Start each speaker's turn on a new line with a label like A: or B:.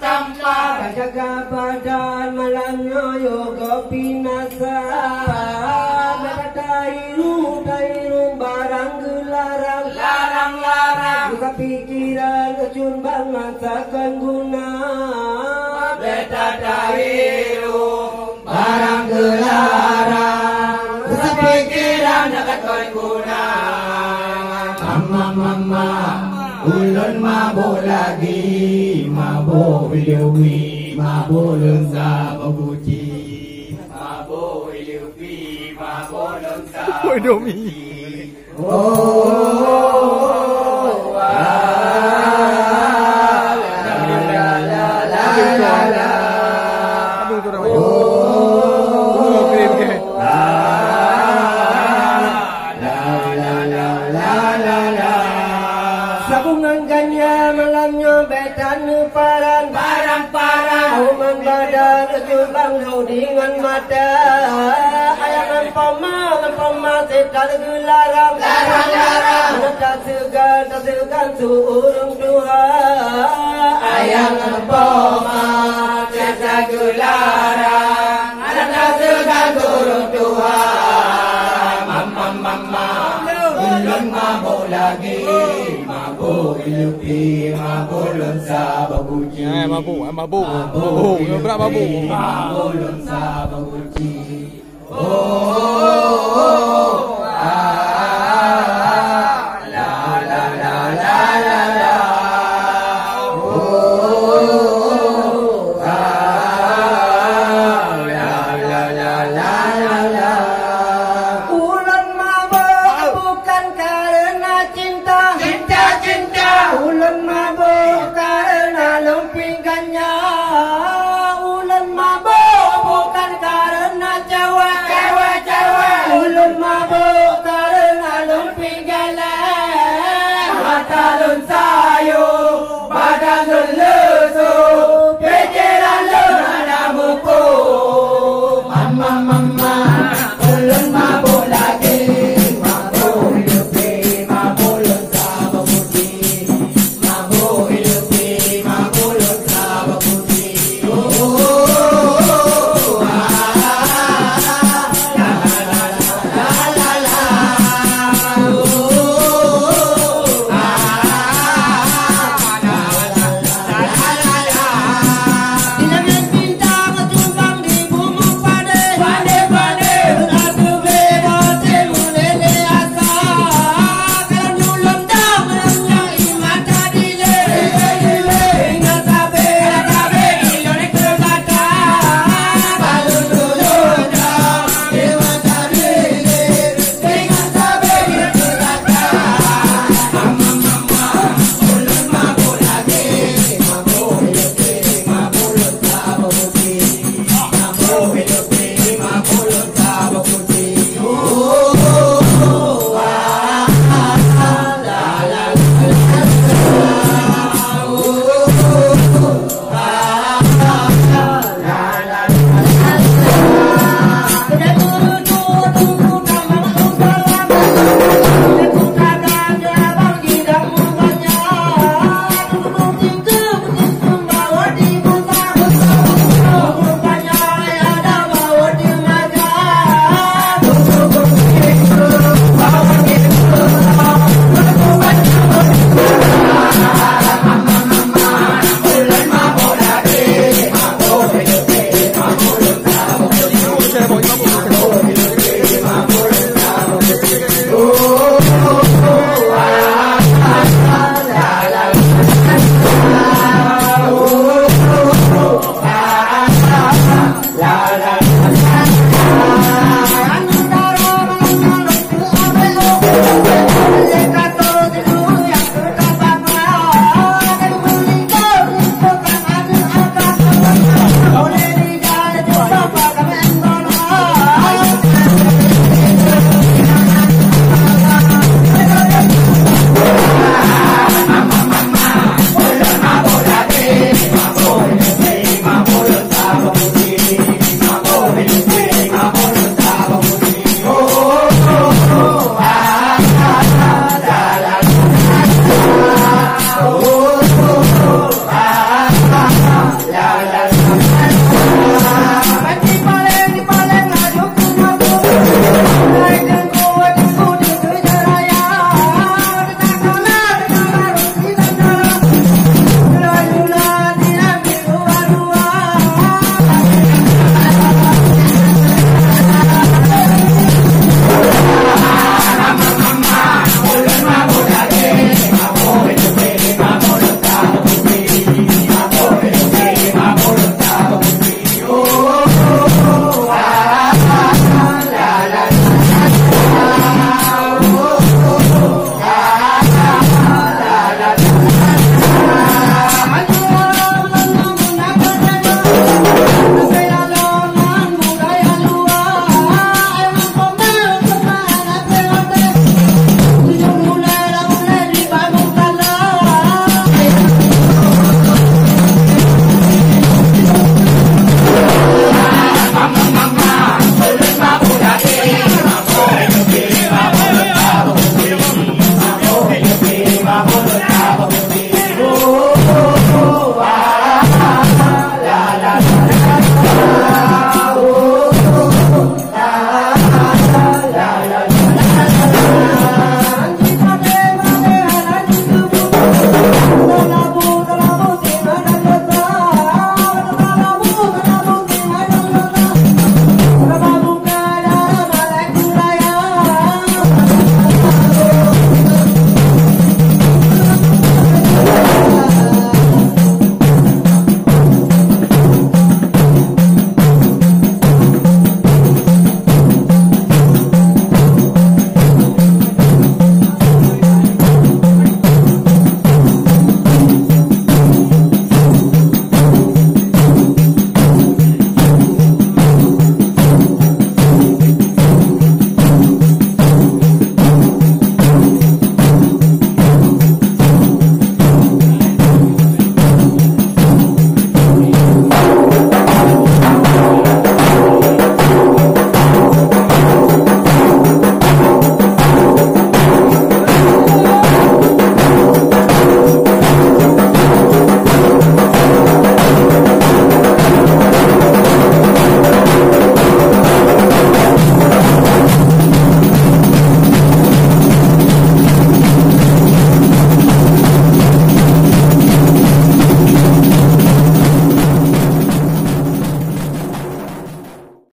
A: tambang, jaga badan malamnya yoga pinasa. Tairu barang larang, buka pikiran kecun banget takkan guna.
B: Beta tairu barang larang, buka pikiran takkan guna. Mama, ulun mabuk lagi, mabuk liwi, mabuk lensa babuji, mabuk liwi, mabuk lensa babuji.
A: Sabungan ganya malamnya betan paran, auman badan kecil bang dengan mata. Ayam empama setan gelarang, tak segan surung Tuhan.
B: Ayam empama setan gelarang, tak segan surung Tuhan. Mama, ulun mabuk lagi, mabuk ilupi, mabuk lensa babuji.
C: Mabuk. Berat mabuk.
B: Mabuk lensa babuji.
A: Ulan mabuk karena lumping ganya.